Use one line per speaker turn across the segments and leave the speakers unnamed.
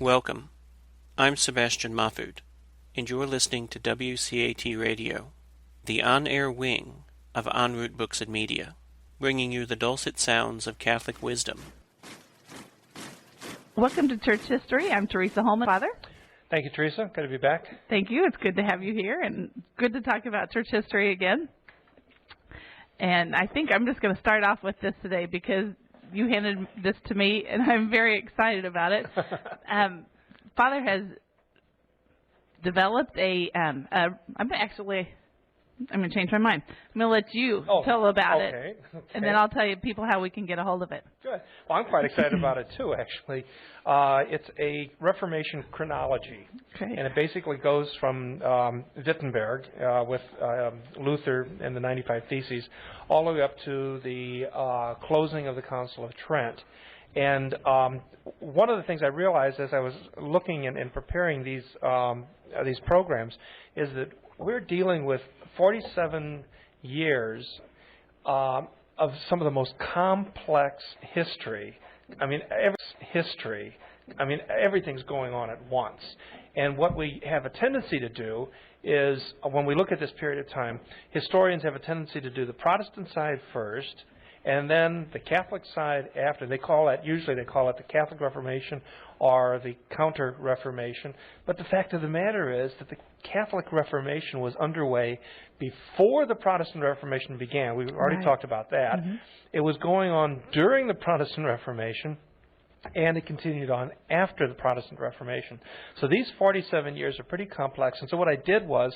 Welcome. I'm Sebastian Mahfood, and you're listening to WCAT Radio, the on-air wing of En Route Books and Media, bringing you the dulcet sounds of Catholic wisdom.
Welcome to Church History. I'm Teresa Holman, Father.
Thank you, Teresa. Good to be back.
Thank you. It's good to have you here and good to talk about church history again. And I think I'm just going to start off with this today because you handed this to me, and I'm very excited about it. Father has developed I'm going to change my mind. I'm going to let you tell about it, and then I'll tell you people how we can get a hold of it.
Good. Well, I'm quite excited about it, too, actually. It's a Reformation Chronology, and it basically goes from Wittenberg with Luther and the 95 Theses all the way up to the closing of the Council of Trent. And one of the things I realized as I was looking and preparing these programs is that we're dealing with 47 years of some of the most complex history. Everything's going on at once. And what we have a tendency to do is, when we look at this period of time, historians have a tendency to do the Protestant side first, and then the Catholic side after. Usually they call it the Catholic Reformation or the Counter-Reformation. But the fact of the matter is that the Catholic Reformation was underway before the Protestant Reformation began. We've already talked about that. Mm-hmm. It was going on during the Protestant Reformation, and it continued on after the Protestant Reformation. So these 47 years are pretty complex. And so what I did was,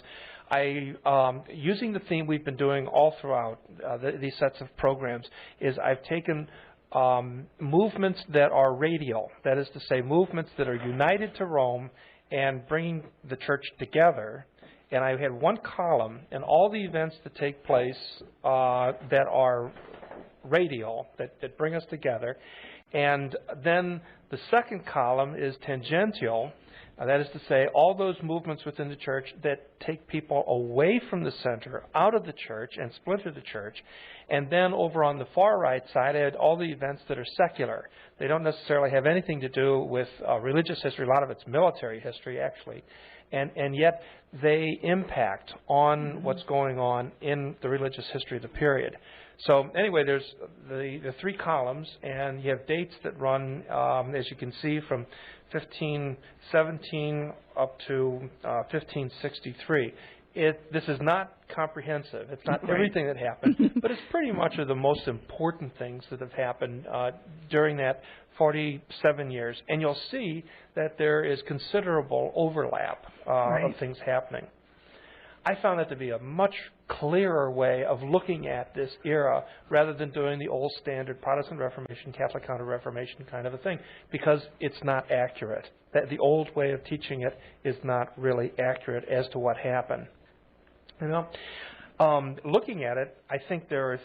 using the theme we've been doing all throughout these sets of programs, is I've taken movements that are radial, that is to say, movements that are united to Rome and bringing the church together. And I had one column, and all the events that take place that are radial, that bring us together. And then the second column is tangential. That is to say, all those movements within the church that take people away from the center, out of the church, and splinter the church. And then over on the far right side, I had all the events that are secular. They don't necessarily have anything to do with religious history. A lot of it's military history, actually. And yet they impact on what's going on in the religious history of the period. So anyway, there's the three columns, and you have dates that run, as you can see, from 1517 up to 1563. This is not comprehensive. It's not everything that happened, but it's pretty much of the most important things that have happened during that 47 years. And you'll see that there is considerable overlap of things happening. I found that to be a much clearer way of looking at this era rather than doing the old standard Protestant Reformation, Catholic Counter-Reformation kind of a thing, because it's not accurate. That the old way of teaching it is not really accurate as to what happened. Looking at it, I think there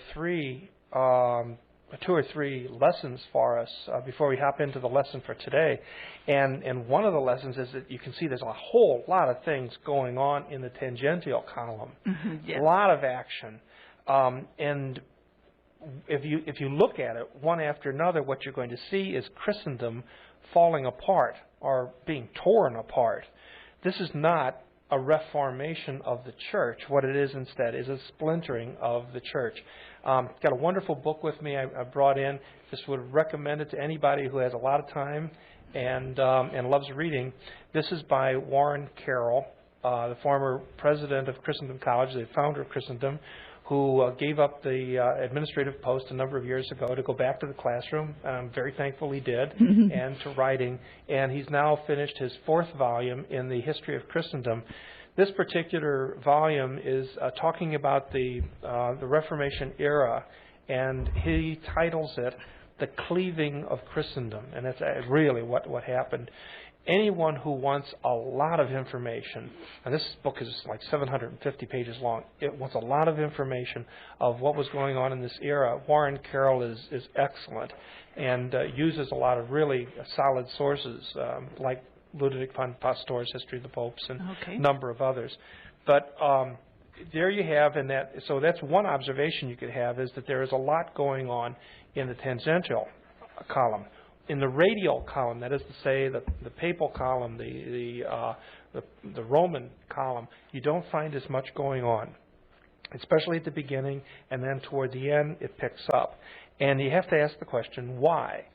are two or three lessons for us before we hop into the lesson for today. And one of the lessons is that you can see there's a whole lot of things going on in the tangential column. A lot of action. And if you look at it one after another, what you're going to see is Christendom falling apart or being torn apart. This is not a reformation of the church. What it is instead is a splintering of the church. Got a wonderful book with me I brought in. Just would recommend it to anybody who has a lot of time and loves reading. This is by Warren Carroll, the former president of Christendom College, the founder of Christendom, who gave up the administrative post a number of years ago to go back to the classroom. I'm very thankful he did, and to writing. And he's now finished his fourth volume in the history of Christendom. This particular volume is talking about the Reformation era, and he titles it The Cleaving of Christendom. And that's really what happened. Anyone who wants a lot of information, and this book is like 750 pages long, it wants a lot of information of what was going on in this era. Warren Carroll is excellent and uses a lot of really solid sources, like Ludwig von Pastor's History of the Popes and a number of others. But there you have, so that's one observation you could have, is that there is a lot going on in the tangential column. In the radial column, that is to say, the papal column, the Roman column, you don't find as much going on, especially at the beginning, and then toward the end it picks up. And you have to ask the question, why?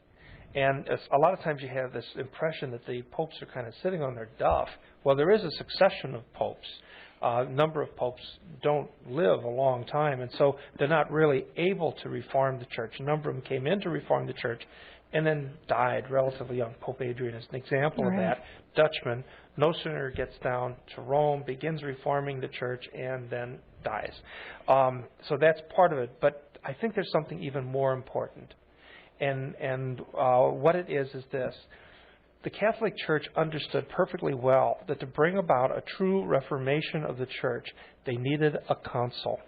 And a lot of times you have this impression that the popes are kind of sitting on their duff. Well, there is a succession of popes. A number of popes don't live a long time, and so they're not really able to reform the church. A number of them came in to reform the church and then died relatively young. Pope Adrian is an example of that. Dutchman, no sooner gets down to Rome, begins reforming the church, and then dies. So that's part of it. But I think there's something even more important. And what it is this. The Catholic Church understood perfectly well that to bring about a true reformation of the church, they needed a council.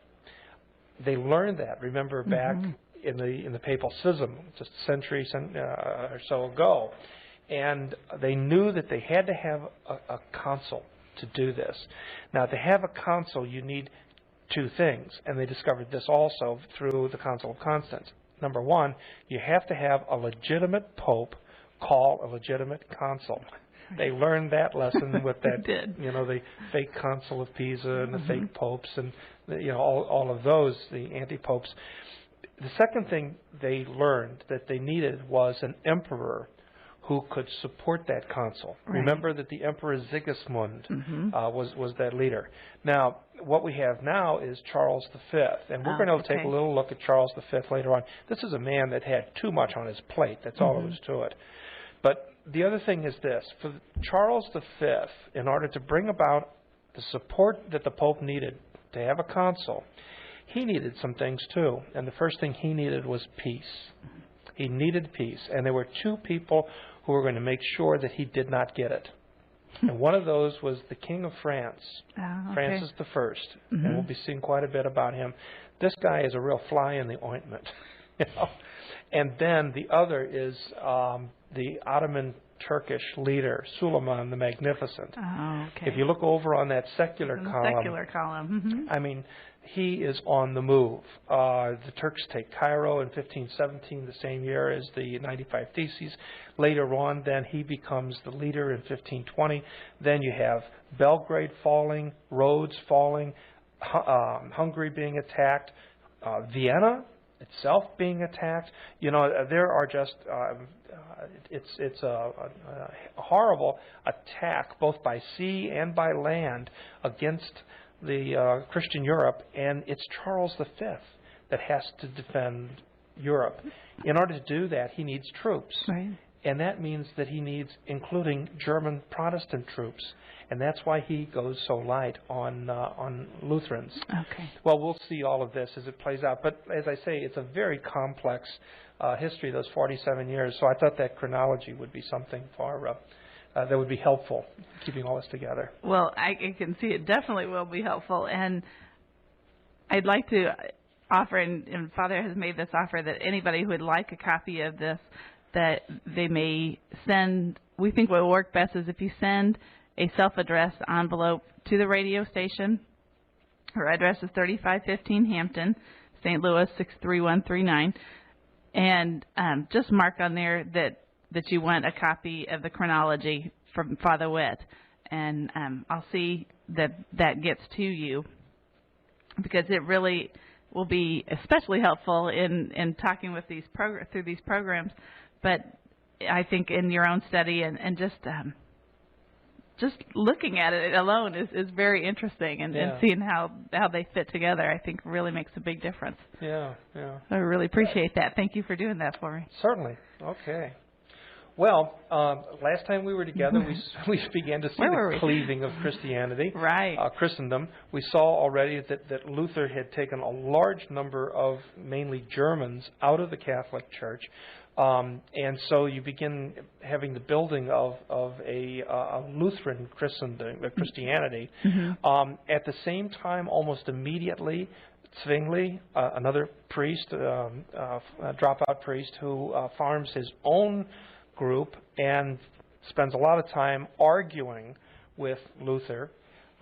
They learned that, remember, back in the papal schism, just a century or so ago. And they knew that they had to have a council to do this. Now, to have a council, you need two things, and they discovered this also through the Council of Constance. Number one, you have to have a legitimate pope call a legitimate council. They learned that lesson with that, the fake Council of Pisa and the fake popes and all of those, the anti-popes. The second thing they learned that they needed was an emperor who could support that council. Right. Remember that the Emperor Sigismund was that leader. Now, what we have now is Charles V, and we're going to take a little look at Charles V later on. This is a man that had too much on his plate. That's all there was to it. But the other thing is this. For Charles V, in order to bring about the support that the Pope needed to have a council, he needed some things too. And the first thing he needed was peace. He needed peace. And there were two people who were going to make sure that he did not get it. And one of those was the King of France, Francis I. And we'll be seeing quite a bit about him. This guy is a real fly in the ointment. And then the other is the Ottoman Turkish leader, Suleiman the Magnificent. If you look over on that secular column, I mean, he is on the move. The Turks take Cairo in 1517, the same year as the 95 Theses. Later on, then, he becomes the leader in 1520. Then you have Belgrade falling, Rhodes falling, Hungary being attacked, Vienna itself being attacked. There are just it's a horrible attack both by sea and by land against the Christian Europe, and it's Charles V that has to defend Europe. In order to do that, he needs troops. Right. And that means that he needs, including German Protestant troops. And that's why he goes so light on Lutherans. Okay. Well, we'll see all of this as it plays out. But as I say, it's a very complex history, those 47 years. So I thought that chronology would be something that would be helpful, keeping all this together.
Well, I can see it definitely will be helpful. And I'd like to offer, and Father has made this offer, that anybody who would like a copy of this, that they may send. We think what will work best is if you send a self-addressed envelope to the radio station. Her address is 3515 Hampton, St. Louis 63139. And just mark on there that you want a copy of the chronology from Father Witt. And I'll see that gets to you, because it really will be especially helpful in talking with through these programs. But I think in your own study and just looking at it alone is very interesting, and seeing how they fit together, I think, really makes a big difference.
Yeah.
I really appreciate that. Thank you for doing that for me.
Certainly. Okay. Well, last time we were together, we began to see the cleaving of Christianity, Christendom. We saw already that Luther had taken a large number of mainly Germans out of the Catholic Church. And so you begin having the building of a Lutheran Christianity. At the same time, almost immediately, Zwingli, another priest, dropout priest, who forms his own group and spends a lot of time arguing with Luther.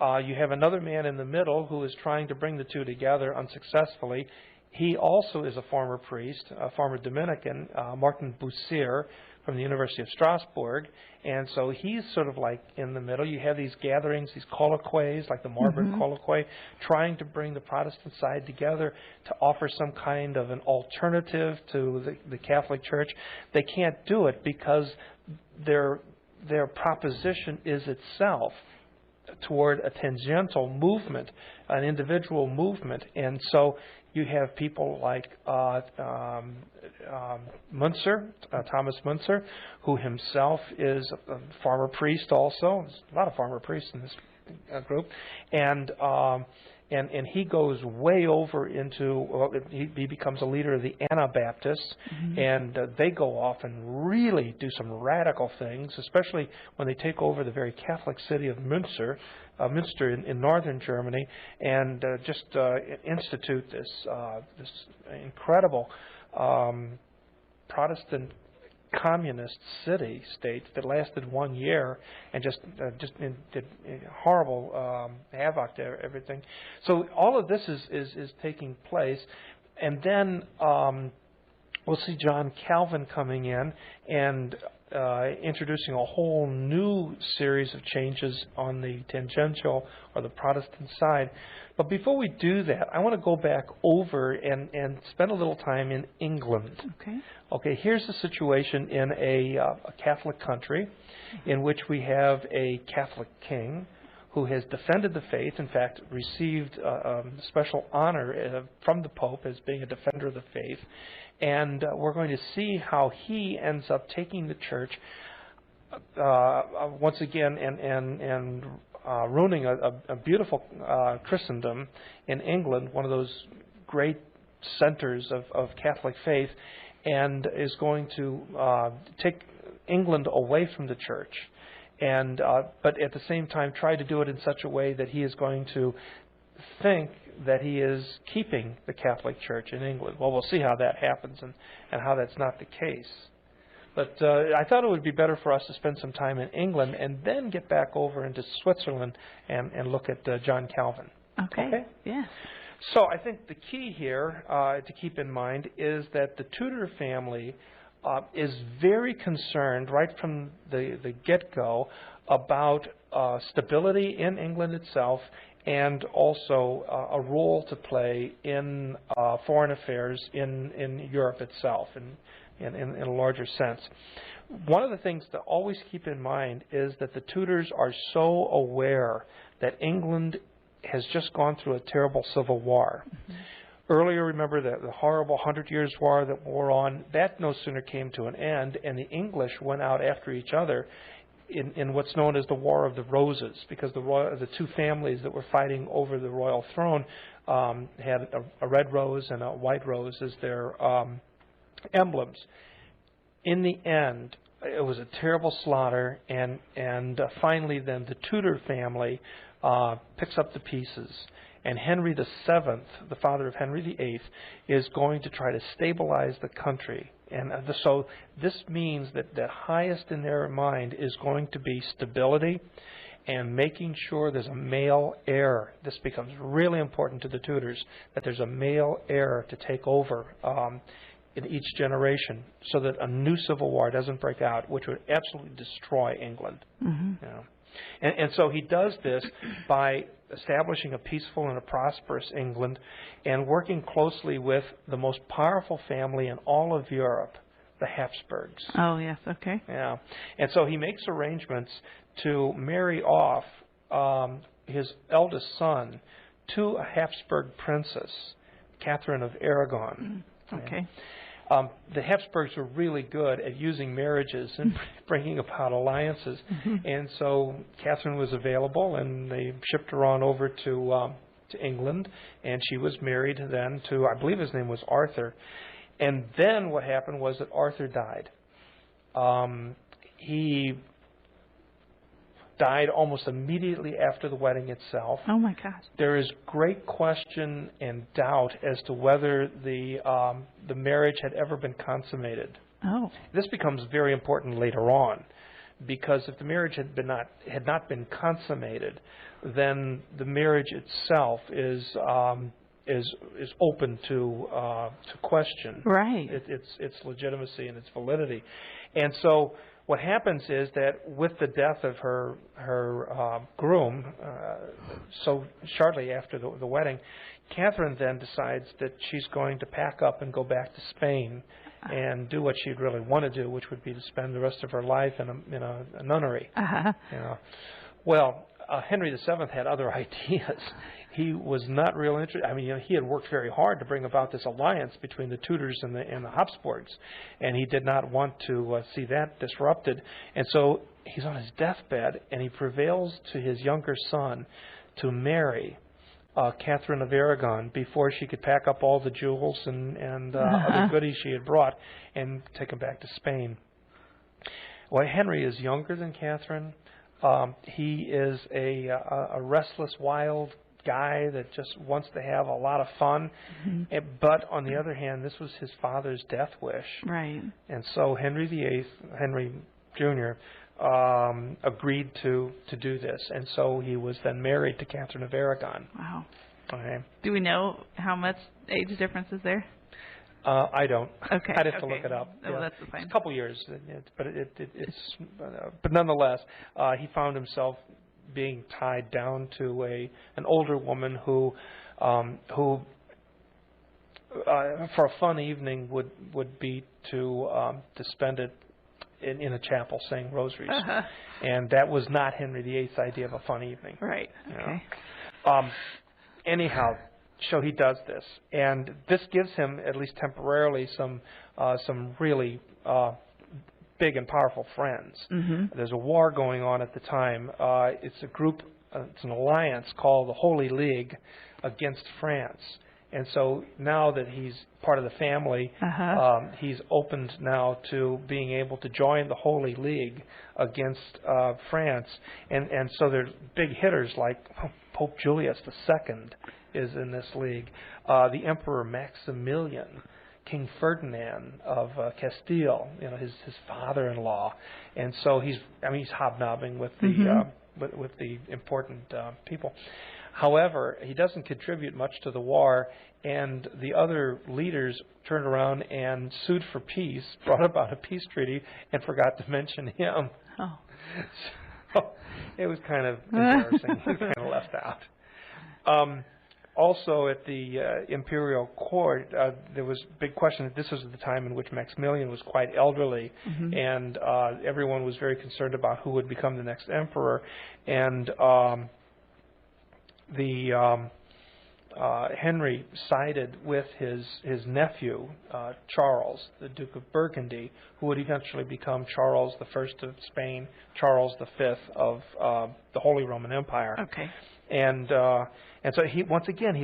You have another man in the middle who is trying to bring the two together unsuccessfully. he also is a former priest, a former Dominican, Martin Bucer, from the University of Strasbourg, and so he's sort of like in the middle. You have these gatherings, these colloquies, like the Marburg colloquy, trying to bring the Protestant side together to offer some kind of an alternative to the Catholic Church. They can't do it because their proposition is itself toward a tangential movement, an individual movement, and so you have people like Münzer, Thomas Münzer, who himself is a former priest also. There's a lot of former priests in this group. And he goes way over into, he becomes a leader of the Anabaptists, and they go off and really do some radical things, especially when they take over the very Catholic city of Münster in northern Germany, and just institute this incredible Protestant communist city-state that lasted 1 year and just did horrible havoc to everything. So all of this is taking place, and then we'll see John Calvin coming in and introducing a whole new series of changes on the tangential or the Protestant side. But before we do that, I want to go back over and spend a little time in England. Okay, here's the situation in a Catholic country in which we have a Catholic king who has defended the faith, in fact, received special honor from the Pope as being a defender of the faith. And we're going to see how he ends up taking the church once again and ruining a beautiful Christendom in England, one of those great centers of Catholic faith, and is going to take England away from the church, and but at the same time try to do it in such a way that he is going to think that he is keeping the Catholic Church in England. Well, we'll see how that happens and how that's not the case. But I thought it would be better for us to spend some time in England and then get back over into Switzerland and look at John Calvin.
Okay? Yes.
So I think the key here to keep in mind is that the Tudor family is very concerned right from the get-go about stability in England itself, and also a role to play in foreign affairs in Europe itself, in a larger sense. One of the things to always keep in mind is that the Tudors are so aware that England has just gone through a terrible civil war. Earlier, remember the horrible 100 Years' War that wore on, that no sooner came to an end, and the English went out after each other in what's known as the War of the Roses, because the two families that were fighting over the royal throne had a red rose and a white rose as their emblems. In the end, it was a terrible slaughter, and finally then the Tudor family picks up the pieces. And Henry VII, the father of Henry VIII, is going to try to stabilize the country. And so this means that highest in their mind is going to be stability and making sure there's a male heir. This becomes really important to the Tudors, that there's a male heir to take over in each generation so that a new civil war doesn't break out, which would absolutely destroy England. You know? And so he does this by establishing a peaceful and a prosperous England and working closely with the most powerful family in all of Europe, the Habsburgs.
Oh, yes, okay.
Yeah. And so he makes arrangements to marry off his eldest son to a Habsburg princess, Catherine of Aragon.
Okay.
The Habsburgs were really good at using marriages and bringing about alliances, and so Catherine was available, and they shipped her on over to England, and she was married then to, I believe his name was Arthur. And then what happened was that Arthur died. He died almost immediately after the wedding itself.
Oh my gosh!
There is great question and doubt as to whether the marriage had ever been consummated.
Oh.
This becomes very important later on, because if the marriage had not been consummated, then the marriage itself is is open to question.
Right.
Its legitimacy and its validity. And so what happens is that with the death of her groom, so shortly after the wedding, Catherine then decides that she's going to pack up and go back to Spain and do what she'd really want to do, which would be to spend the rest of her life in a nunnery.
Uh-huh.
Well, Henry VII had other ideas. He was not real interested. I mean, he had worked very hard to bring about this alliance between the Tudors and the Habsburgs, and he did not want to see that disrupted. And so he's on his deathbed, and he prevails to his younger son to marry Catherine of Aragon before she could pack up all the jewels and other goodies she had brought and take them back to Spain. Well, Henry is younger than Catherine. He is a restless, wild guy that just wants to have a lot of fun. Mm-hmm. But on the other hand, this was his father's death wish.
Right.
And so Henry Jr., agreed to do this. And so he was then married to Catherine of Aragon.
Wow.
Okay.
Do we know how much age difference is there?
I don't.
Okay.
I'd have to look it up.
Oh, yeah. That's fine.
It's a couple years, but nonetheless, he found himself being tied down to an older woman who for a fun evening would be to spend it in a chapel saying rosaries, and that was not Henry VIII's idea of a fun evening.
Right. Okay.
Anyhow. So he does this, and this gives him, at least temporarily, some really big and powerful friends. Mm-hmm. There's a war going on at the time. It's a group, it's an alliance called the Holy League against France. And so now that he's part of the family, he's opened now to being able to join the Holy League against France. And so there's big hitters like Pope Julius II is in this league. The Emperor Maximilian, King Ferdinand of Castile, his father-in-law, and so he's hobnobbing with the with the important people. However, he doesn't contribute much to the war, and the other leaders turned around and sued for peace, brought about a peace treaty, and forgot to mention him.
Oh.
So it was kind of embarrassing. He was kind of left out. Also, at the imperial court, there was a big question that this was the time in which Maximilian was quite elderly, and everyone was very concerned about who would become the next emperor. And Henry sided with his nephew, Charles, the Duke of Burgundy, who would eventually become Charles I of Spain, Charles V of the Holy Roman Empire.
Okay.
And so he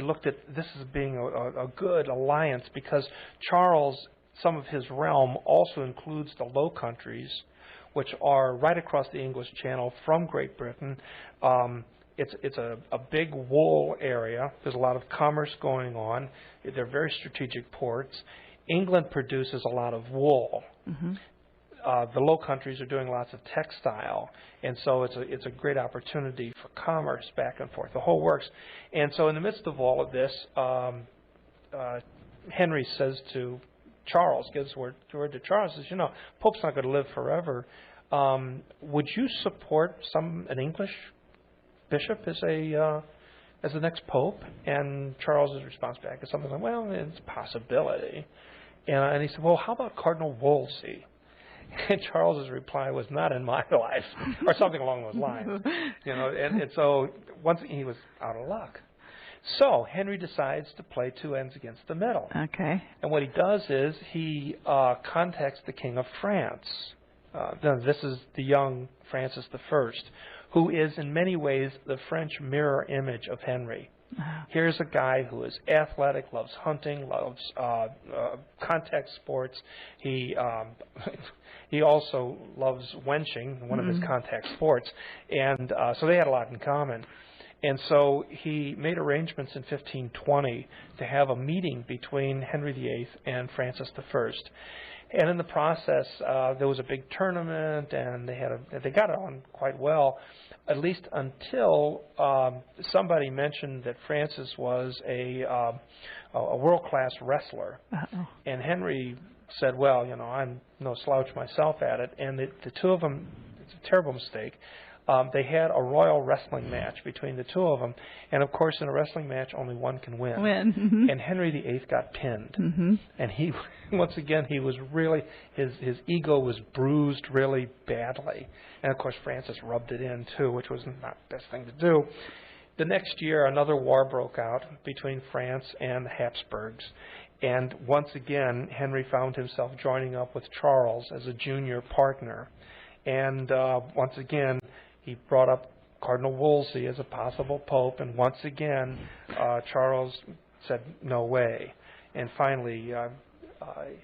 looked at this as being a good alliance because Charles, some of his realm also includes the Low Countries, which are right across the English Channel from Great Britain. It's a big wool area. There's a lot of commerce going on. They're very strategic ports. England produces a lot of wool. Mm-hmm. The Low Countries are doing lots of textile, and so it's a great opportunity for commerce back and forth. The whole works. And so in the midst of all of this, Henry says to Charles, gives word to Charles, says, Pope's not going to live forever. Would you support an English bishop as the next pope? And Charles's response back is something like, well, it's a possibility. And he said, well, how about Cardinal Wolsey? And Charles's reply was, not in my life, or something along those lines. And so once he was out of luck. So Henry decides to play two ends against the middle.
Okay.
And what he does is he contacts the King of France. This is the young Francis I, who is in many ways the French mirror image of Henry. Here's a guy who is athletic, loves hunting, loves contact sports. He also loves wenching, one of his contact sports, and so they had a lot in common. And so he made arrangements in 1520 to have a meeting between Henry VIII and Francis I. And in the process, there was a big tournament, and they got it on quite well, at least until somebody mentioned that Francis was a world-class wrestler.
Uh-oh.
And Henry said, well, I'm no slouch myself at it. And the two of them, it's a terrible mistake, they had a royal wrestling match between the two of them. And, of course, in a wrestling match, only one can win.
Mm-hmm.
And Henry VIII got pinned.
Mm-hmm.
And he, once again, he was really, his ego was bruised really badly. And, of course, Francis rubbed it in, too, which was not the best thing to do. The next year, another war broke out between France and the Habsburgs. And once again, Henry found himself joining up with Charles as a junior partner. And once again, he brought up Cardinal Wolsey as a possible pope. And once again, Charles said, no way. And finally,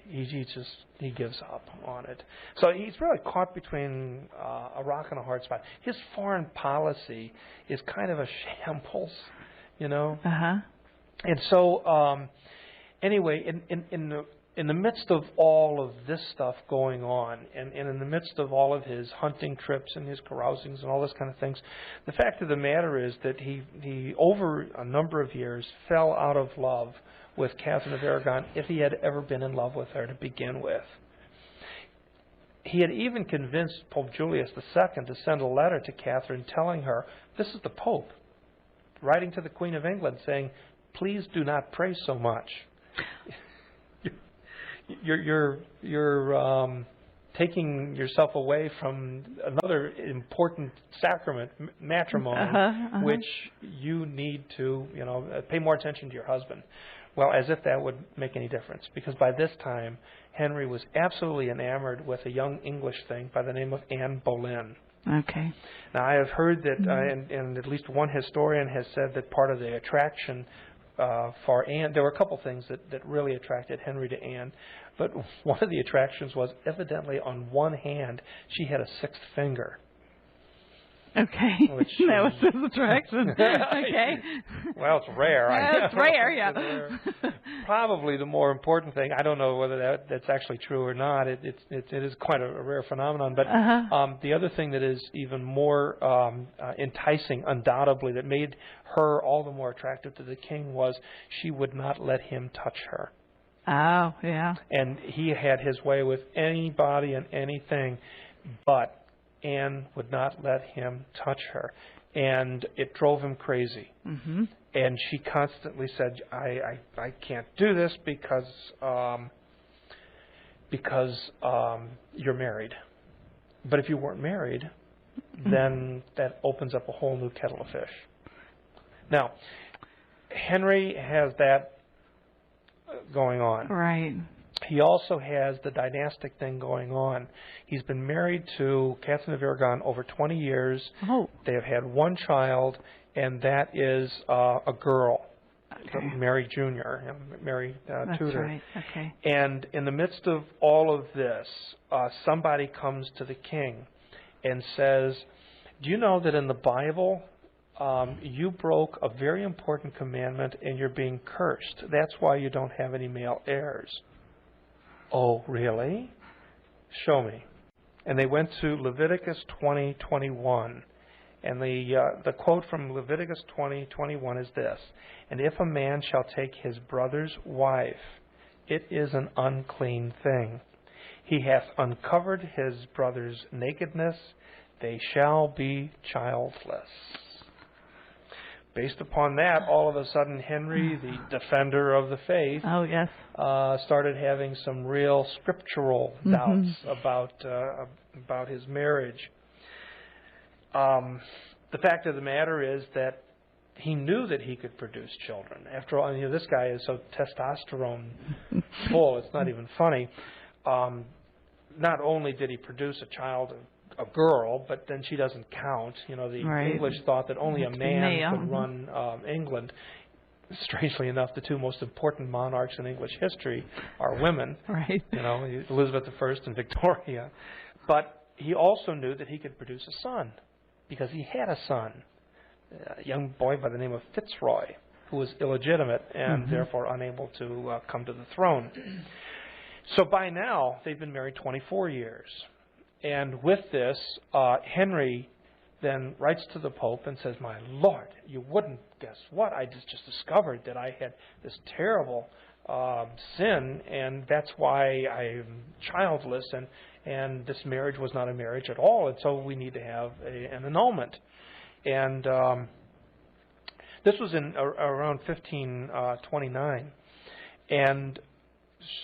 he gives up on it. So he's really caught between a rock and a hard spot. His foreign policy is kind of a shambles,
Uh-huh.
And so, anyway, in the midst of all of this stuff going on, and in the midst of all of his hunting trips and his carousings and all this kind of things, the fact of the matter is that he over a number of years fell out of love with Catherine of Aragon, if he had ever been in love with her to begin with. He had even convinced Pope Julius II to send a letter to Catherine telling her, this is the Pope, writing to the Queen of England saying, please do not pray so much. You're taking yourself away from another important sacrament, matrimony, which you need to, pay more attention to your husband. Well, as if that would make any difference, because by this time, Henry was absolutely enamored with a young English thing by the name of Anne Boleyn.
Okay.
Now, I have heard that, and at least one historian has said that part of the attraction for Anne, there were a couple things that really attracted Henry to Anne, but one of the attractions was evidently on one hand she had a sixth finger.
Okay.
Which,
that was his attraction. Okay.
Well, it's rare.
It's rare, yeah.
Probably the more important thing, I don't know whether that's actually true or not. It is quite a rare phenomenon. But the other thing that is even more enticing, undoubtedly, that made her all the more attractive to the king was she would not let him touch her.
Oh, yeah.
And he had his way with anybody and anything, but Anne would not let him touch her, and it drove him crazy.
Mm-hmm.
And she constantly said, I can't do this because you're married. But if you weren't married, then that opens up a whole new kettle of fish. Now, Henry has that going on.
Right.
He also has the dynastic thing going on. He's been married to Catherine of Aragon over 20 years.
Oh.
They have had one child, and that is a girl, Mary Jr., Mary
That's
Tudor.
Right. Okay.
And in the midst of all of this, somebody comes to the king and says, do you know that in the Bible you broke a very important commandment and you're being cursed? That's why you don't have any male heirs. Oh, really? Show me. And they went to Leviticus 20:21. And the quote from Leviticus 20:21 is this: and if a man shall take his brother's wife, it is an unclean thing. He hath uncovered his brother's nakedness, they shall be childless. Based upon that, all of a sudden, Henry, the defender of the faith, started having some real scriptural doubts about his marriage. The fact of the matter is that he knew that he could produce children. After all, this guy is so testosterone full, it's not even funny. Not only did he produce a girl, but then she doesn't count. The English thought that only a man could run England. Strangely enough, the two most important monarchs in English history are women.
Right.
Elizabeth I and Victoria. But he also knew that he could produce a son, because he had a son, a young boy by the name of Fitzroy, who was illegitimate and therefore unable to come to the throne. So by now, they've been married 24 years. And with this, Henry then writes to the Pope and says, "My Lord, you wouldn't guess what? I just discovered that I had this terrible sin, and that's why I'm childless, and this marriage was not a marriage at all, and so we need to have an annulment." And this was in around 1529. And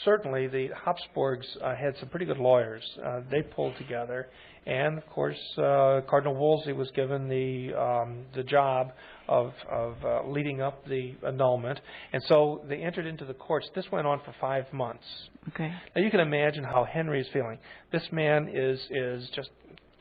certainly the Habsburgs had some pretty good lawyers. They pulled together, and of course Cardinal Wolsey was given the job of leading up the annulment, and so they entered into the courts. This went on for 5 months.
Okay.
Now you can imagine how Henry is feeling. This man is just,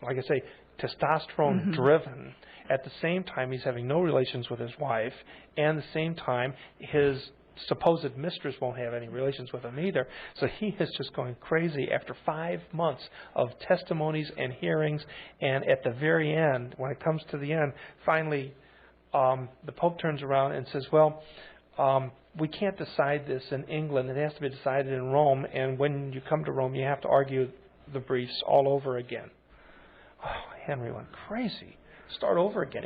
like I say, testosterone driven. At the same time, he's having no relations with his wife, and at the same time, his supposed mistress won't have any relations with him either. So he is just going crazy after 5 months of testimonies and hearings. And at the very end, when it comes to the end, finally the Pope turns around and says, "Well, we can't decide this in England. It has to be decided in Rome. And when you come to Rome, you have to argue the briefs all over again." Oh, Henry went crazy. Start over again.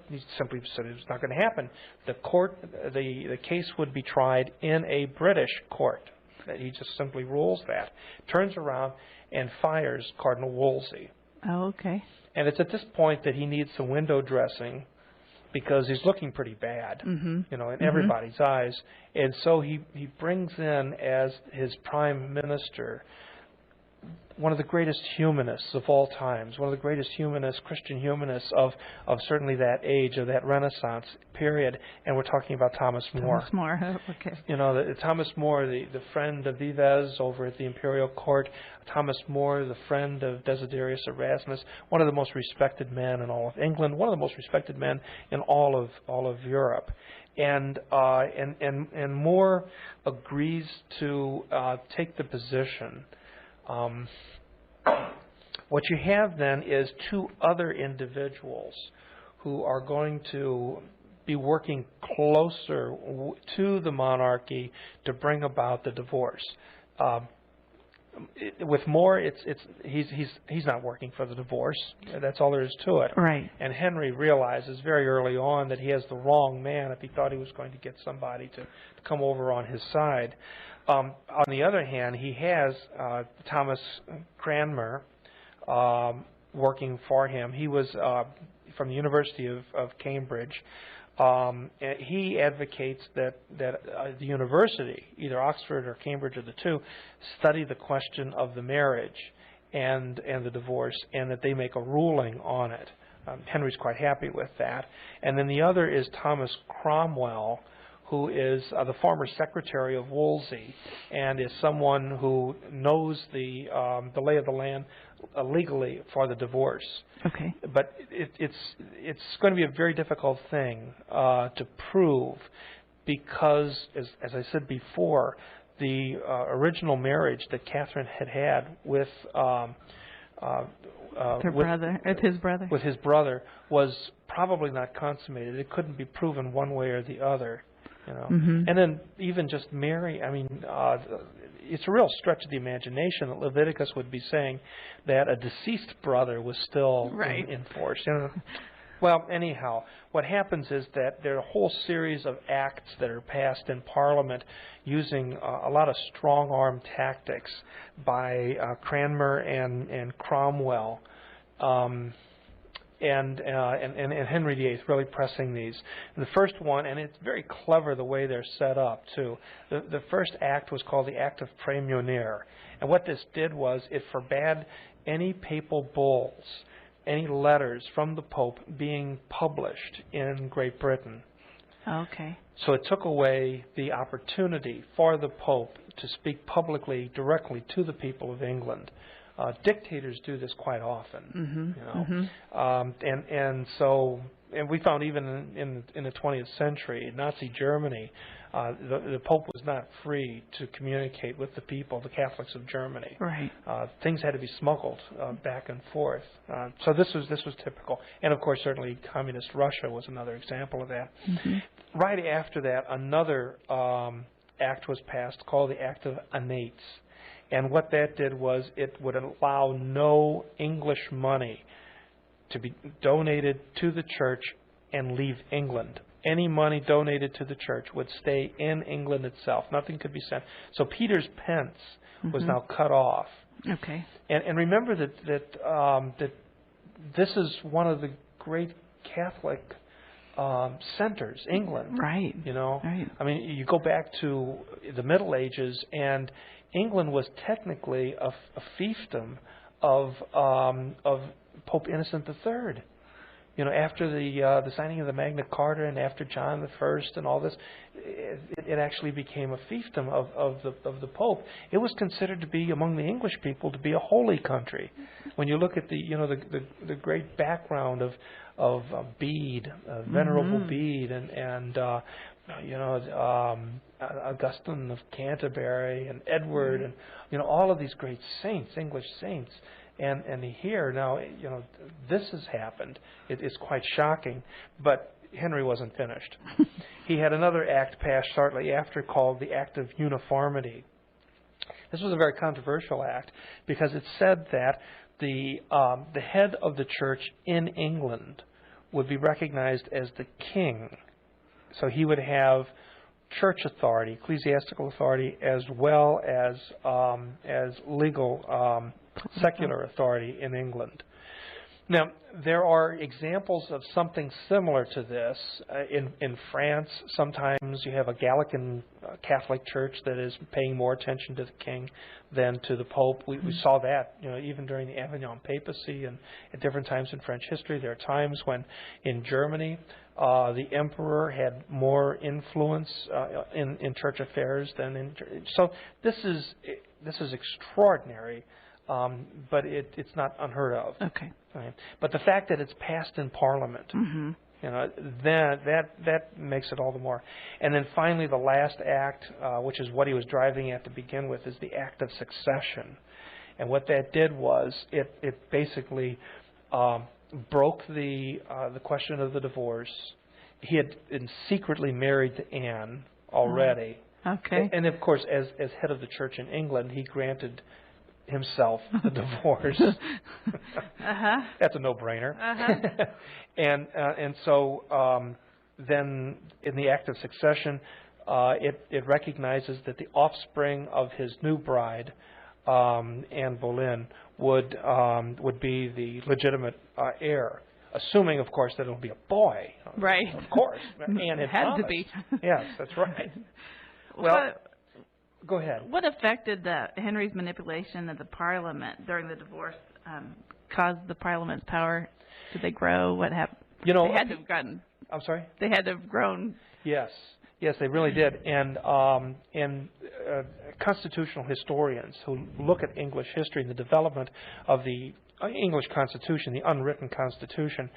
He simply said it was not going to happen. The case would be tried in a British court. He just simply rules that. Turns around and fires Cardinal Wolsey.
Oh, okay.
And it's at this point that he needs some window dressing, because he's looking pretty bad, in everybody's eyes. And so he brings in as his prime minister one of the greatest humanists of all times, one of the greatest humanists, Christian humanists of certainly that age, of that Renaissance period, and we're talking about Thomas More.
Thomas More, okay.
Thomas More, the friend of Vives over at the imperial court, Thomas More, the friend of Desiderius Erasmus, one of the most respected men in all of England, one of the most respected men in all of Europe. And More agrees to take the position. What you have then is 2 other individuals who are going to be working closer to the monarchy to bring about the divorce. With More, he's not working for the divorce. That's all there is to it.
Right.
And Henry realizes very early on that he has the wrong man if he thought he was going to get somebody to come over on his side. On the other hand, he has Thomas Cranmer working for him. He was from the University of Cambridge. He advocates that the university, either Oxford or Cambridge or the two, study the question of the marriage and the divorce, and that they make a ruling on it. Henry's quite happy with that. And then the other is Thomas Cromwell, who is the former secretary of Wolsey, and is someone who knows the lay of the land legally for the divorce.
Okay.
But it's going to be a very difficult thing to prove, because, as I said before, the original marriage that Catherine had with his brother was probably not consummated. It couldn't be proven one way or the other. And then even just Mary, it's a real stretch of the imagination that Leviticus would be saying that a deceased brother was still in force. Well, anyhow, what happens is that there are a whole series of acts that are passed in Parliament using a lot of strong-arm tactics by Cranmer and Cromwell. And Henry VIII really pressing these. And the first one, and it's very clever the way they're set up too. The first act was called the Act of Prémunire, and what this did was it forbade any papal bulls, any letters from the Pope being published in Great Britain.
Okay.
So it took away the opportunity for the Pope to speak publicly, directly to the people of England. Dictators do this quite often, and we found even in the 20th century, Nazi Germany, the Pope was not free to communicate with the people, the Catholics of Germany.
Right.
Things had to be smuggled back and forth. So this was typical, and of course, certainly, Communist Russia was another example of that. Right after that, another act was passed called the Act of Annates. And what that did was it would allow no English money to be donated to the church and leave England. Any money donated to the church would stay in England itself. Nothing could be sent. So Peter's pence was now cut off.
Okay.
And remember that this is one of the great Catholic centers, England.
Right.
You know,
right.
I mean, you go back to the Middle Ages, and England was technically a fiefdom of Pope Innocent III. You know, after the signing of the Magna Carta and after John I and all this, it actually became a fiefdom of the Pope. It was considered to be, among the English people, to be a holy country. When you look at the great background of Bede, Venerable Bede, and Augustine of Canterbury and Edward, and all of these great saints, English saints. And here now, this has happened. It is quite shocking, but Henry wasn't finished. He had another act passed shortly after called the Act of Uniformity. This was a very controversial act because it said that the head of the church in England would be recognized as the king. So he would have church authority, ecclesiastical authority, as well as legal secular authority in England. Now, there are examples of something similar to this. In France, sometimes you have a Gallican Catholic church that is paying more attention to the king than to the Pope. We saw that, even during the Avignon papacy and at different times in French history. There are times when in Germany, the emperor had more influence in church affairs than in. So this is extraordinary. But it's not unheard of.
Okay.
Right? But the fact that it's passed in Parliament, that makes it all the more. And then finally, the last act, which is what he was driving at to begin with, is the Act of Succession. And what that did was it basically broke the question of the divorce. He had been secretly married to Anne already.
Okay.
And of course, as head of the church in England, he granted himself the divorce. That's a no-brainer. And so then in the Act of Succession, it recognizes that the offspring of his new bride, Anne Boleyn, would be the legitimate heir, assuming, of course, that it'll be a boy.
Right.
Of course. Anne had
had
promised.
to be.
Yes, that's right. Well. Go ahead.
What affected Henry's manipulation of the Parliament during the divorce caused the Parliament's power? Did they grow? What happened? They had to have gotten.
I'm sorry?
They had to have grown.
Yes, they really did. And constitutional historians who look at English history and the development of the English Constitution, the unwritten Constitution,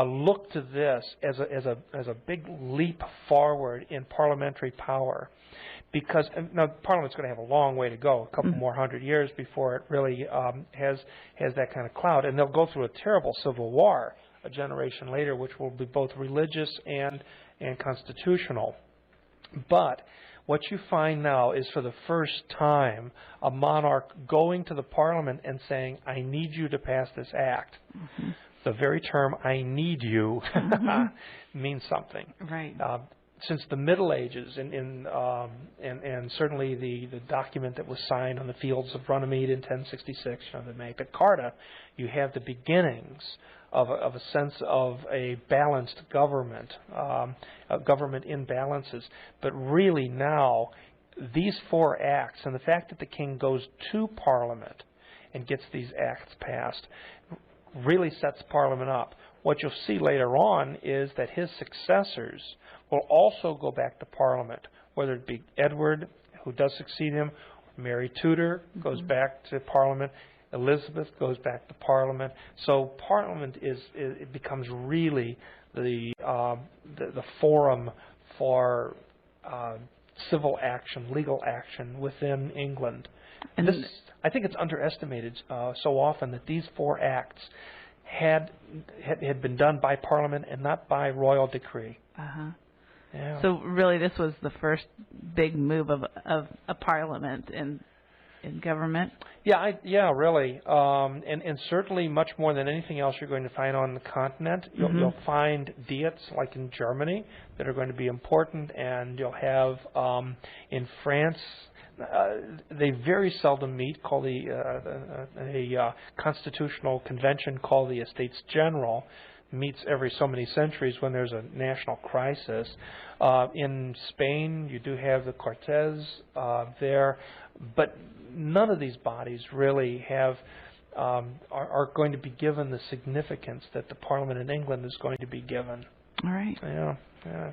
look to this as a big leap forward in parliamentary power. Because now Parliament's going to have a long way to go, a couple more hundred years before it really has that kind of clout, and they'll go through a terrible civil war a generation later, which will be both religious and constitutional. But what you find now is, for the first time, a monarch going to the Parliament and saying, "I need you to pass this act." The very term "I need you" means something.
Right.
Since the Middle Ages, and certainly the document that was signed on the fields of Runnymede in 1066, the Magna Carta, you have the beginnings of a sense of a balanced government, a government in balances. But really now, these four acts, and the fact that the king goes to Parliament and gets these acts passed, really sets Parliament up. What you'll see later on is that his successors will also go back to Parliament, whether it be Edward, who does succeed him, Mary Tudor goes back to Parliament, Elizabeth goes back to Parliament. So Parliament it becomes really the forum for civil action, legal action within England. And I think it's underestimated so often that these four acts had been done by Parliament and not by royal decree. Yeah.
So really, this was the first big move of a Parliament in in government.
Yeah, really, and certainly much more than anything else you're going to find on the continent. You'll find diets like in Germany that are going to be important, and you'll have in France. They very seldom meet, called a constitutional convention called the Estates General. Meets every so many centuries when there's a national crisis. In Spain, you do have the Cortes there, but none of these bodies really have are going to be given the significance that the Parliament in England is going to be given.
All right.
Yeah,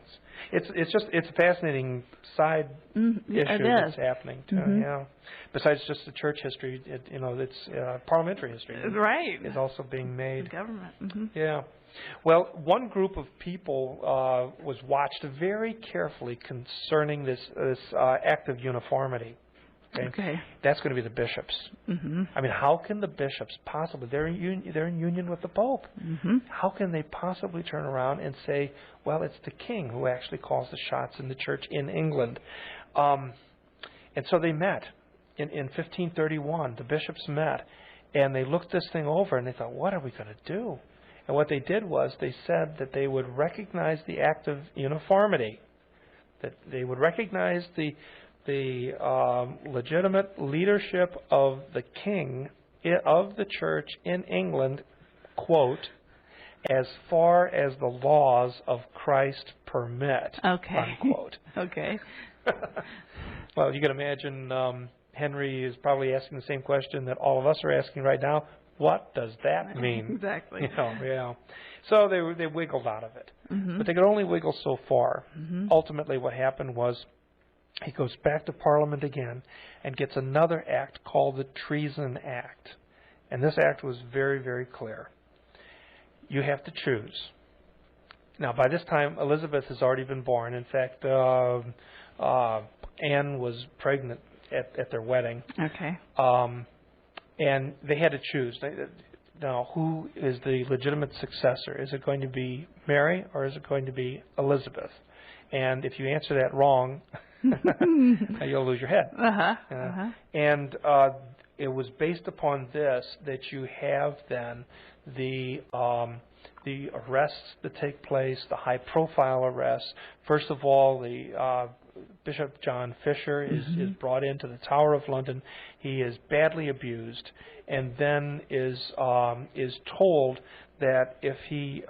it's a fascinating side issue that's happening too. Yeah. Besides just the church history, it's parliamentary history.
Right.
Is also being made.
The government.
Yeah. Well, one group of people was watched very carefully concerning this Act of Uniformity. Okay. That's going to be the bishops. I mean, how can the bishops possibly? They're in union with the Pope. How can they possibly turn around and say, well, it's the king who actually calls the shots in the church in England? And so they met in 1531. The bishops met, and they looked this thing over, and they thought, what are we going to do? And what they did was they said that they would recognize the Act of Uniformity, that they would recognize the legitimate leadership of the king of the church in England, quote, as far as the laws of Christ permit, unquote.
Okay.
Well, you can imagine Henry is probably asking the same question that all of us are asking right now. What does that mean?
Exactly.
Yeah. So they wiggled out of it. But they could only wiggle so far. Ultimately, what happened was he goes back to Parliament again and gets another act called the Treason Act. And this act was very, very clear. You have to choose. Now, by this time, Elizabeth has already been born. In fact, Anne was pregnant at their wedding.
Okay.
And they had to choose. Now, who is the legitimate successor? Is it going to be Mary or is it going to be Elizabeth? And if you answer that wrong, you'll lose your head. And it was based upon this that you have then the arrests that take place, the high-profile arrests. First of all, the Bishop John Fisher is brought into the Tower of London. He is badly abused, and then is told that if he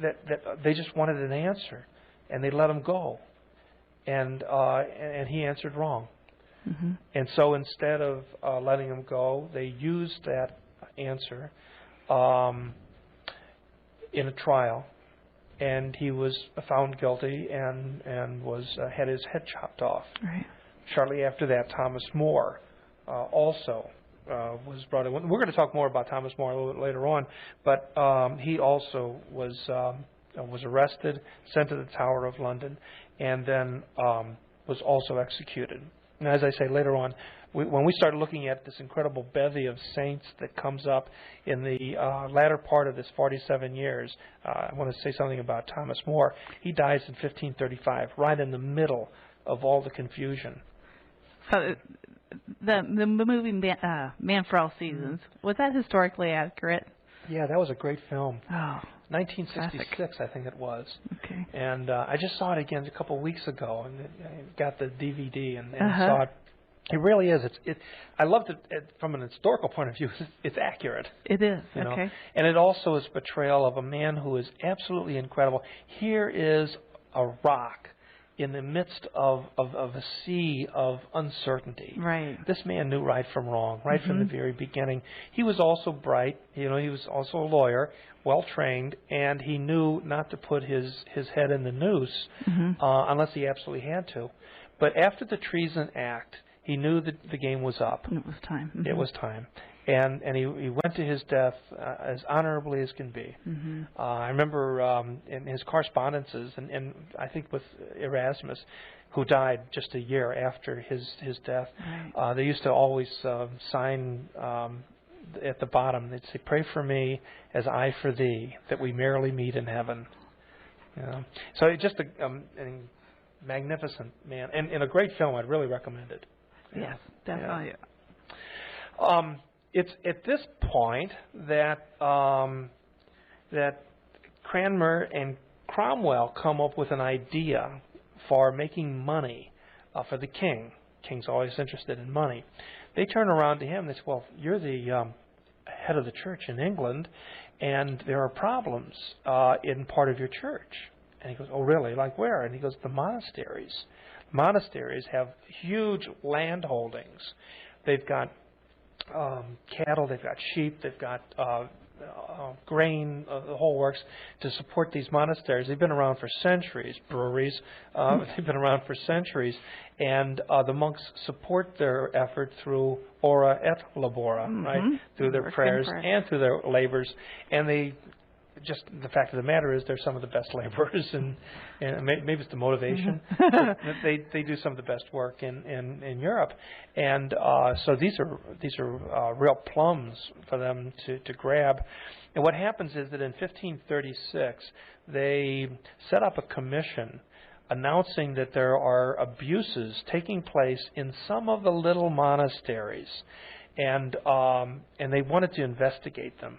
that they just wanted an answer, and they let him go, and he answered wrong, and so instead of letting him go, they used that answer in a trial. And he was found guilty and was had his head chopped off. Right. Shortly after that, Thomas More also was brought in. We're going to talk more about Thomas More a little bit later on, but he also was arrested, sent to the Tower of London, and then was also executed. And as I say later on, when we start looking at this incredible bevy of saints that comes up in the latter part of this 47 years, I want to say something about Thomas More. He dies in 1535, right in the middle of all the confusion.
So the movie Man for All Seasons, was that historically accurate?
Yeah, that was a great film.
Oh,
1966,
classic.
I think it was.
Okay.
And I just saw it again a couple of weeks ago, and I got the DVD and saw it. It really is. I loved it from an historical point of view. It's accurate.
It is.
You know?
Okay.
And it also is a portrayal of a man who is absolutely incredible. Here is a rock in the midst of a sea of uncertainty.
Right.
This man knew right from wrong, right from the very beginning. He was also bright. He was also a lawyer, well trained, and he knew not to put his head in the noose unless he absolutely had to. But after the Treason Act, he knew that the game was up.
It was time.
It was time. And he went to his death as honorably as can be. I remember in his correspondences, and I think with Erasmus, who died just a year after his death, they used to always sign at the bottom, they'd say, "Pray for me as I for thee, that we merrily meet in heaven." So it's just a magnificent man, and a great film. I'd really recommend it.
Yes, definitely.
It's at this point that that Cranmer and Cromwell come up with an idea for making money for the king. King's always interested in money. They turn around to him and they say, well, you're the head of the church in England, and there are problems in part of your church. And he goes, oh, really? Like where? And he goes, the monasteries. Monasteries have huge land holdings. They've got cattle, they've got sheep, they've got grain, the whole works, to support these monasteries. They've been around for centuries. Breweries, they've been around for centuries. And the monks support their effort through ora et labora, right? Through their prayers and through their labors. And they, just the fact of the matter is, they're some of the best laborers, and maybe it's the motivation. But they do some of the best work in Europe, and so these are real plums for them to grab. And what happens is that in 1536 they set up a commission announcing that there are abuses taking place in some of the little monasteries, and they wanted to investigate them.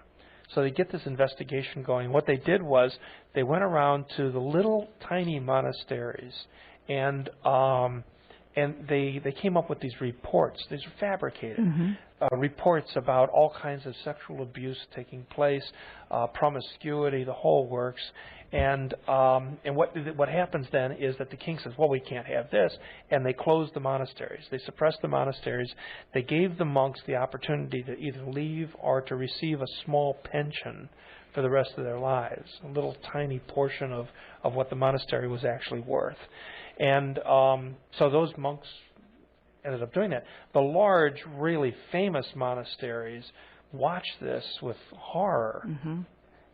So they get this investigation going. What they did was they went around to the little tiny monasteries, and they came up with these reports. These are fabricated reports about all kinds of sexual abuse taking place, promiscuity, the whole works. And what happens then is that the king says, well, we can't have this, and they closed the monasteries. They suppressed the monasteries. They gave the monks the opportunity to either leave or to receive a small pension for the rest of their lives, a little tiny portion of what the monastery was actually worth. And so those monks ended up doing that. The large, really famous monasteries watched this with horror.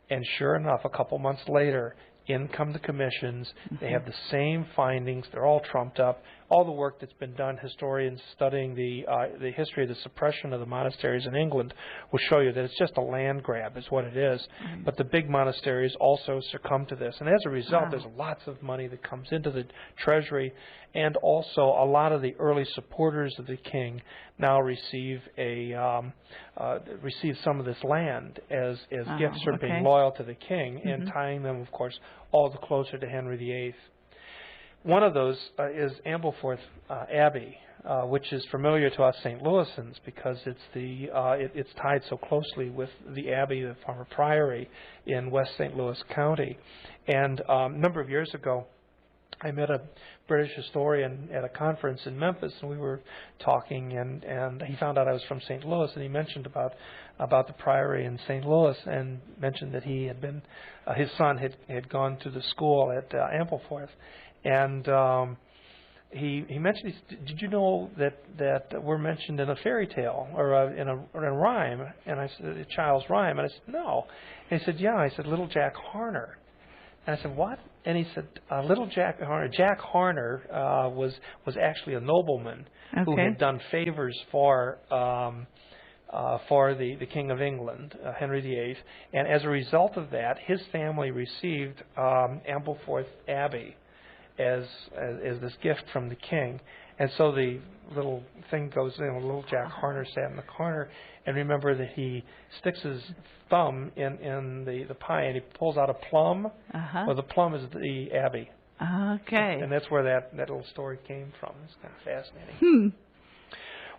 And sure enough, a couple months later, in come the commissions. They have the same findings. They're all trumped up. All the work that's been done, historians studying the history of the suppression of the monasteries in England will show you that it's just a land grab is what it is. But the big monasteries also succumb to this. And as a result, there's lots of money that comes into the treasury, and also a lot of the early supporters of the king now receive receive some of this land as gifts for being loyal to the king, and tying them, of course, all the closer to Henry VIII. One of those is Ampleforth Abbey, which is familiar to us St. Louisans because it's tied so closely with the Abbey, the former priory in West St. Louis County. And a number of years ago, I met a British historian at a conference in Memphis, and we were talking, and he found out I was from St. Louis, and he mentioned about the priory in St. Louis, and mentioned that he had been, his son had gone to the school at Ampleforth, and he mentioned, did you know that we're mentioned in a fairy tale or in a rhyme? And I said, a child's rhyme, and I said, no. And he said, yeah. I said, Little Jack Harner. And I said, what? And he said, Little Jack Harner. Jack Harner was actually a nobleman who had done favors for the King of England, Henry VIII. And as a result of that, his family received Ampleforth Abbey as this gift from the king. And so the little thing goes in, little Jack Harner sat in the corner, and remember that he sticks his thumb in the pie and he pulls out a plum. Well, the plum is the abbey. And that's where that little story came from. It's kind of fascinating.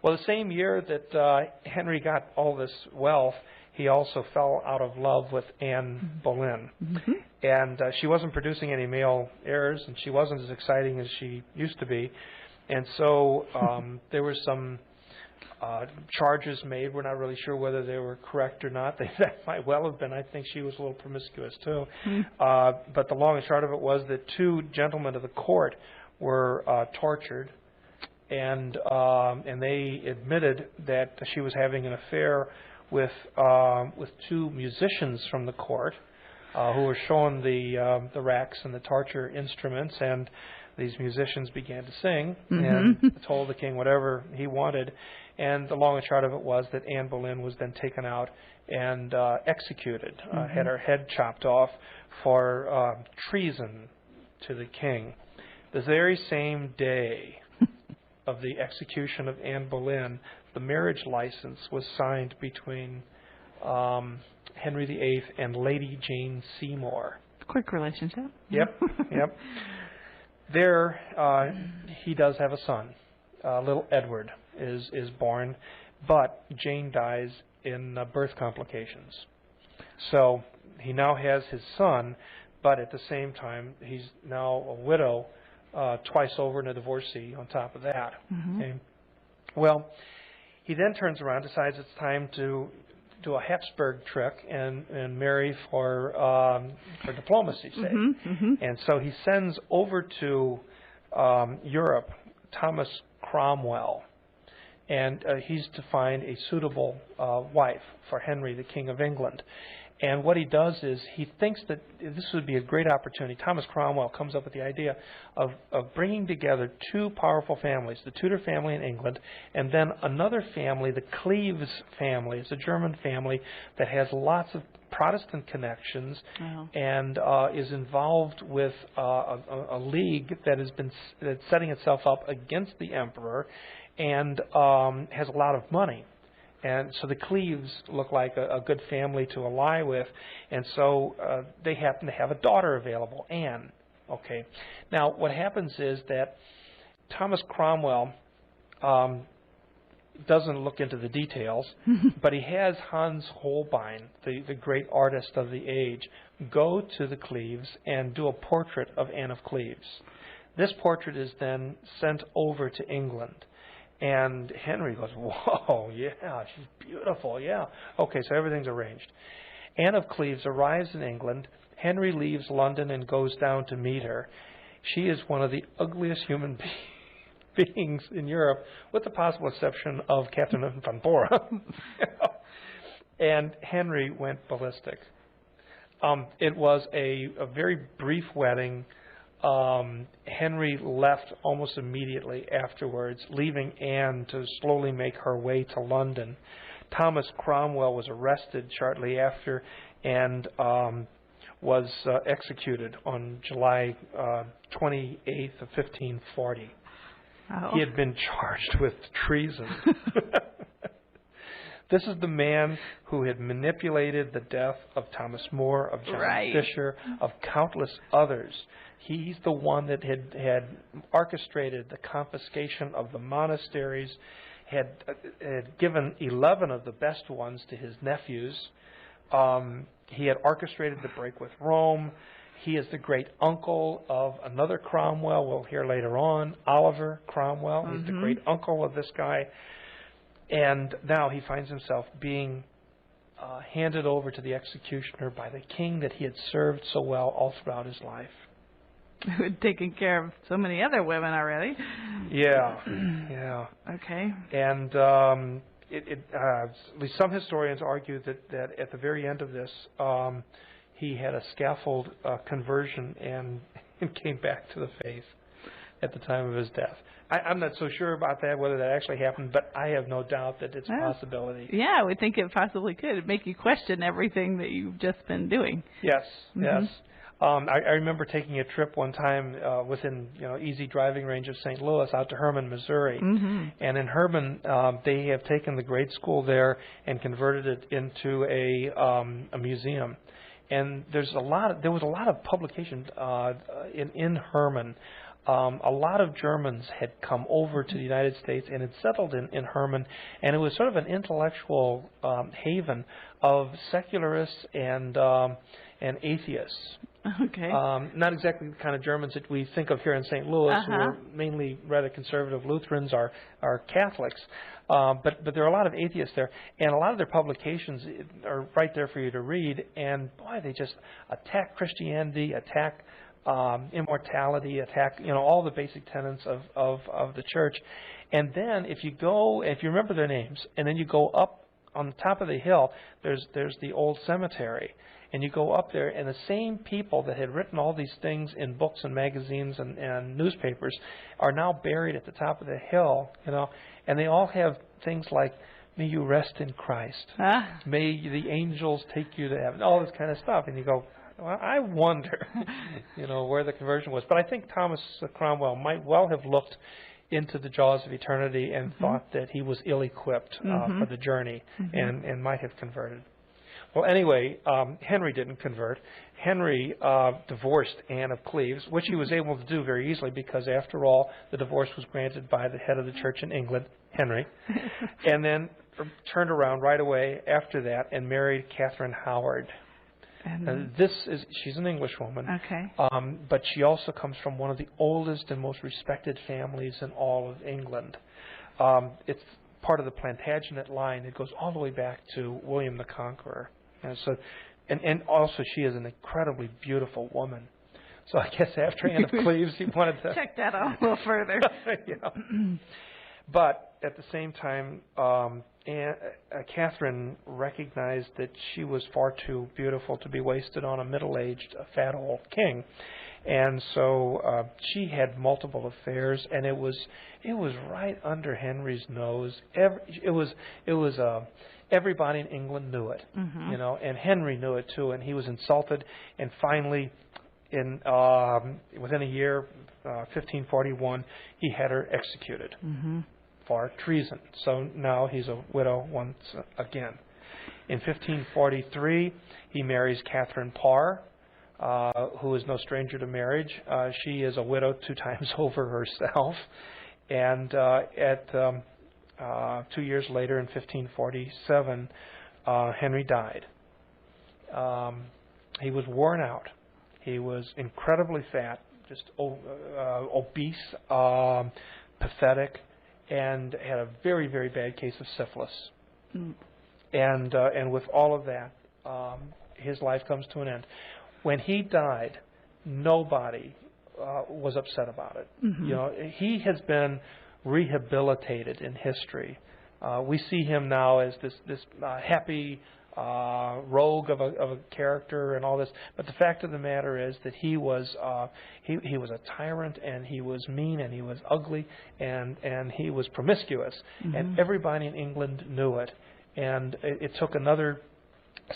Well, the same year that Henry got all this wealth, he also fell out of love with Anne Boleyn. And she wasn't producing any male heirs, and she wasn't as exciting as she used to be. And so there were some charges made. We're not really sure whether they were correct or not. That might well have been. I think she was a little promiscuous too. But the long and short of it was that two gentlemen of the court were tortured, and they admitted that she was having an affair with two musicians from the court who were shown the racks and the torture instruments, and these musicians began to sing and told the king whatever he wanted. And the long and short of it was that Anne Boleyn was then taken out and executed, had her head chopped off for treason to the king. The very same day of the execution of Anne Boleyn, the marriage license was signed between Henry VIII and Lady Jane Seymour.
Quick relationship.
Yep, yep. There, he does have a son. Little Edward is born, but Jane dies in birth complications. So he now has his son, but at the same time, he's now a widow twice over and a divorcee on top of that.
Mm-hmm.
Okay? Well, he then turns around, decides it's time to do a Habsburg trick and marry for diplomacy's sake.
Mm-hmm. Mm-hmm.
And so he sends over to Europe Thomas Cromwell, and he's to find a suitable wife for Henry, the King of England. And what he does is he thinks that this would be a great opportunity. Thomas Cromwell comes up with the idea of bringing together two powerful families, the Tudor family in England, and then another family, the Cleves family. It's a German family that has lots of Protestant connections and is involved with a league that's setting itself up against the emperor and has a lot of money. And so the Cleves look like a good family to ally with, and so they happen to have a daughter available, Anne. Okay. Now, what happens is that Thomas Cromwell doesn't look into the details, but he has Hans Holbein, the great artist of the age, go to the Cleves and do a portrait of Anne of Cleves. This portrait is then sent over to England. And Henry goes, whoa, yeah, she's beautiful, yeah. Okay, so everything's arranged. Anne of Cleves arrives in England. Henry leaves London and goes down to meet her. She is one of the ugliest human beings in Europe, with the possible exception of Captain von Bora. And Henry went ballistic. It was a very brief wedding. Henry left almost immediately afterwards, leaving Anne to slowly make her way to London. Thomas Cromwell was arrested shortly after and was executed on July 28th of 1540.
Oh.
He had been charged with treason. This is the man who had manipulated the death of Thomas More, of John Fisher, of countless others. He's the one that had orchestrated the confiscation of the monasteries, had given 11 of the best ones to his nephews. He had orchestrated the break with Rome. He is the great uncle of another Cromwell we'll hear later on, Oliver Cromwell. He's the great uncle of this guy. And now he finds himself being handed over to the executioner by the king that he had served so well all throughout his life.
Who had taken care of so many other women already.
Yeah, yeah.
Okay.
And at least some historians argue that at the very end of this, he had a scaffold conversion and came back to the faith at the time of his death. I'm not so sure about that, whether that actually happened, but I have no doubt that it's a possibility.
Yeah, I would think it possibly could. It'd make you question everything that you've just been doing.
Yes, yes. I remember taking a trip one time within easy driving range of St. Louis out to Herman, Missouri. And in Herman, they have taken the grade school there and converted it into a museum. And there was a lot of publication in Herman. A lot of Germans had come over to the United States and had settled in Herman, and it was sort of an intellectual haven of secularists and atheists.
Okay.
Not exactly the kind of Germans that we think of here in St. Louis, who are mainly rather conservative Lutherans, are Catholics. But there are a lot of atheists there, and a lot of their publications are right there for you to read. And boy, they just attack Christianity, attack immortality, attack all the basic tenets of the church. And then if you remember their names, and then you go up on the top of the hill, there's the old cemetery. And you go up there, and the same people that had written all these things in books and magazines and newspapers are now buried at the top of the hill, and they all have things like, "May you rest in Christ," "May the angels take you to heaven," all this kind of stuff. And you go, well, I wonder, where the conversion was. But I think Thomas Cromwell might well have looked into the jaws of eternity and thought that he was ill-equipped for the journey and might have converted. Well, anyway, Henry didn't convert. Henry divorced Anne of Cleves, which he was able to do very easily because, after all, the divorce was granted by the head of the church in England, Henry, and then turned around right away after that and married Catherine Howard. She's an English woman, but she also comes from one of the oldest and most respected families in all of England. It's part of the Plantagenet line. It goes all the way back to William the Conqueror. And also she is an incredibly beautiful woman. So I guess after Anne of Cleves, he wanted to
check that out a little further.
But at the same time, Catherine recognized that she was far too beautiful to be wasted on a middle-aged, fat old king, and so she had multiple affairs, and it was right under Henry's nose. Everybody in England knew it, and Henry knew it too, and he was insulted. And finally, within a year, 1541, he had her executed for treason. So now he's a widow once again. In 1543, he marries Catherine Parr, who is no stranger to marriage. She is a widow 2 times over herself. And 2 years later, in 1547, Henry died. He was worn out. He was incredibly fat, just obese, pathetic, and had a very, very bad case of syphilis. And with all of that, his life comes to an end. When he died, nobody was upset about it. He has been rehabilitated in history. We see him now as this happy rogue of a character and all this, but the fact of the matter is that he was a tyrant, and he was mean, and he was ugly, and he was promiscuous, and everybody in England knew it. And it took another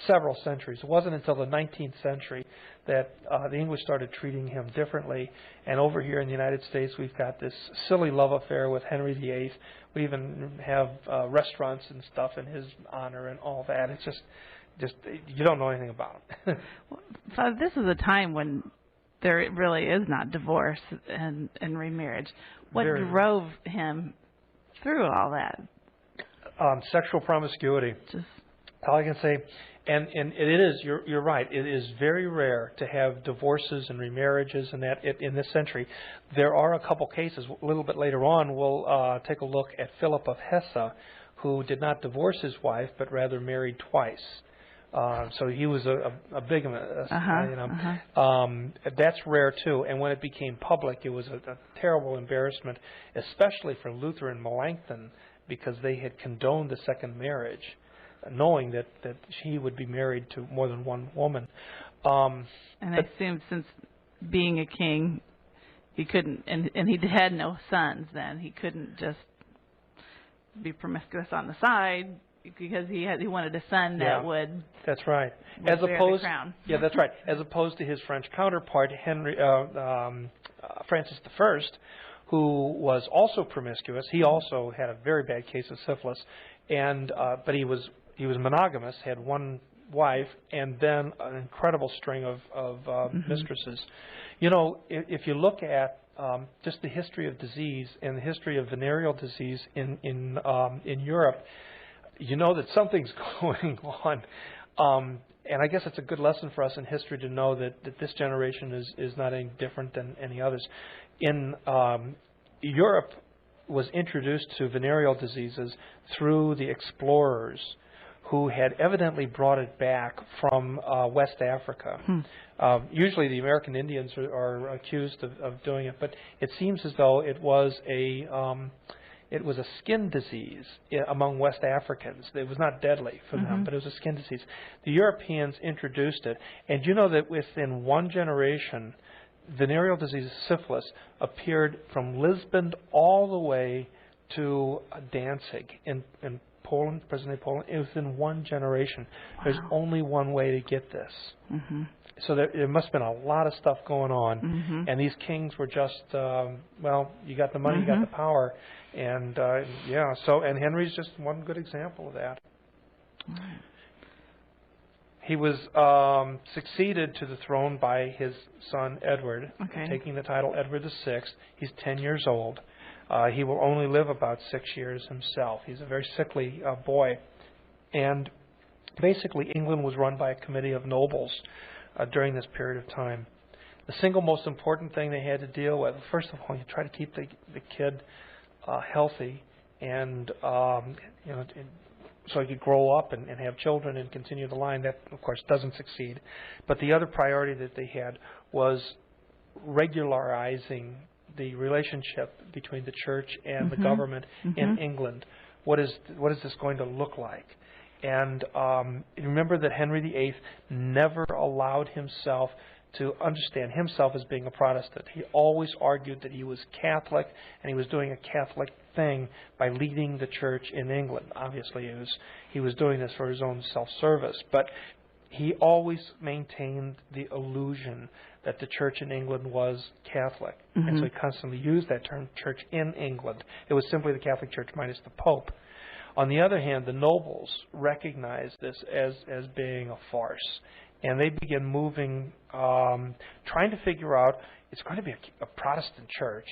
several centuries. It wasn't until the 19th century that the English started treating him differently. And over here in the United States, we've got this silly love affair with Henry VIII. We even have restaurants and stuff in his honor and all that. It's just you don't know anything about him.
So this is a time when there really is not divorce and remarriage. What drove him through all that?
Sexual promiscuity. All I can say, and it is, you're right, it is very rare to have divorces and remarriages and that in this century. There are a couple cases. A little bit later on, we'll take a look at Philip of Hesse, who did not divorce his wife, but rather married twice. So he was a bigamist. That's rare too. And when it became public, it was a terrible embarrassment, especially for Luther and Melanchthon, because they had condoned the second marriage, knowing that he would be married to more than one woman.
And I assume since being a king, he couldn't, and he had no sons then, he couldn't just be promiscuous on the side, because he wanted a son that would. That's right.
As opposed,
the crown.
That's right. As opposed to his French counterpart, Francis I, who was also promiscuous. He also had a very bad case of syphilis, and but he was monogamous, had one wife, and then an incredible string of mistresses. If you look at just the history of disease and the history of venereal disease in Europe, you know that something's going on. And I guess it's a good lesson for us in history to know that this generation is not any different than any others. In Europe was introduced to venereal diseases through the explorers, who had evidently brought it back from West Africa. Usually the American Indians are accused of doing it, but it seems as though it was a skin disease among West Africans. It was not deadly for them, but it was a skin disease. The Europeans introduced it, and you know that within one generation, venereal disease, syphilis, appeared from Lisbon all the way to Danzig in Poland, present-day Poland, it was within one generation. Wow. There's only one way to get this. Mm-hmm. So there must have been a lot of stuff going on, mm-hmm. and these kings were just, you got the money, mm-hmm. you got the power, and and Henry's just one good example of that. Right. He was succeeded to the throne by his son Edward, taking the title Edward VI. He's 10 years old. He will only live about 6 years himself. He's a very sickly boy. And basically England was run by a committee of nobles during this period of time. The single most important thing they had to deal with, first of all, you try to keep the kid healthy and so he could grow up and have children and continue the line. That, of course, doesn't succeed. But the other priority that they had was regularizing the relationship between the church and mm-hmm. the government mm-hmm. in England. What is this going to look like? And remember that Henry VIII never allowed himself to understand himself as being a Protestant. He always argued that he was Catholic and he was doing a Catholic thing by leading the church in England. Obviously, he was doing this for his own self-service, but he always maintained the illusion that the church in England was Catholic. Mm-hmm. And so he constantly used that term, church in England. It was simply the Catholic Church minus the Pope. On the other hand, the nobles recognized this as being a farce. And they begin moving, trying to figure out, it's going to be a Protestant church.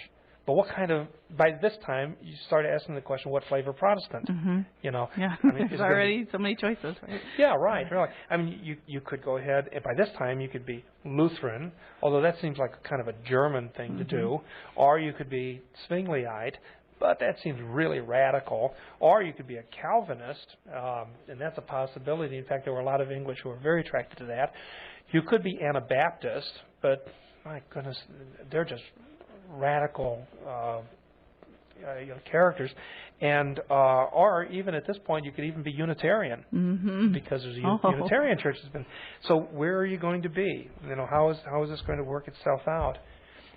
But what kind of, by this time, you start asking the question, what flavor Protestant? Mm-hmm. You know,
yeah. I mean, there's already so many choices, right?
Yeah, right. Really. I mean, you could go ahead, and by this time you could be Lutheran, although that seems like kind of a German thing mm-hmm. to do, or you could be Zwingliite, but that seems really radical. Or you could be a Calvinist, and that's a possibility. In fact, there were a lot of English who were very attracted to that. You could be Anabaptist, but my goodness, they're just radical characters. And or even at this point, you could even be Unitarian, mm-hmm. because there's a Unitarian church has been. So where are you going to be? You know, how is this going to work itself out?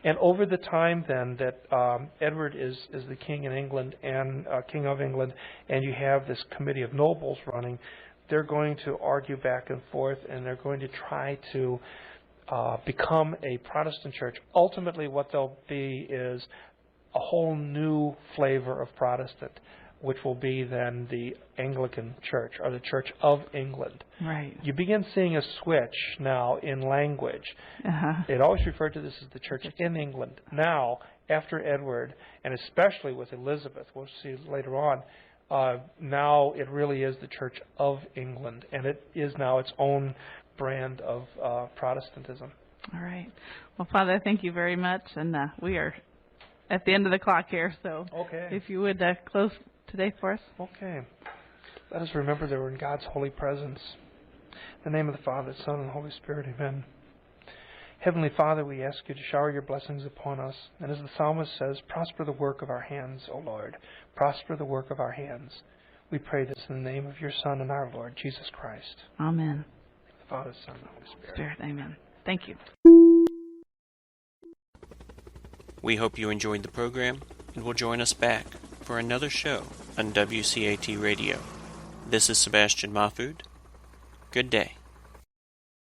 And over the time then that Edward is the king in England and king of England, and you have this committee of nobles running, they're going to argue back and forth, and they're going to try to become a Protestant church. Ultimately, what they'll be is a whole new flavor of Protestant, which will be then the Anglican Church, or the Church of England.
Right.
You begin seeing a switch now in language. Uh-huh. It always referred to this as the Church in England. Now, after Edward, and especially with Elizabeth, we'll see later on, now it really is the Church of England, and it is now its own brand of Protestantism.
All right. Well, Father, thank you very much, and we are at the end of the clock here, so if you would close today for us.
Okay. Let us remember that we're in God's holy presence. In the name of the Father, Son, and Holy Spirit, amen. Heavenly Father, we ask you to shower your blessings upon us. And as the psalmist says, prosper the work of our hands, O Lord. Prosper the work of our hands. We pray this in the name of your Son and our Lord, Jesus Christ.
Amen.
The Father, Son, and Holy Spirit.
Amen. Thank you.
We hope you enjoyed the program and will join us back for another show on WCAT Radio. This is Sebastian Mahfood. Good day.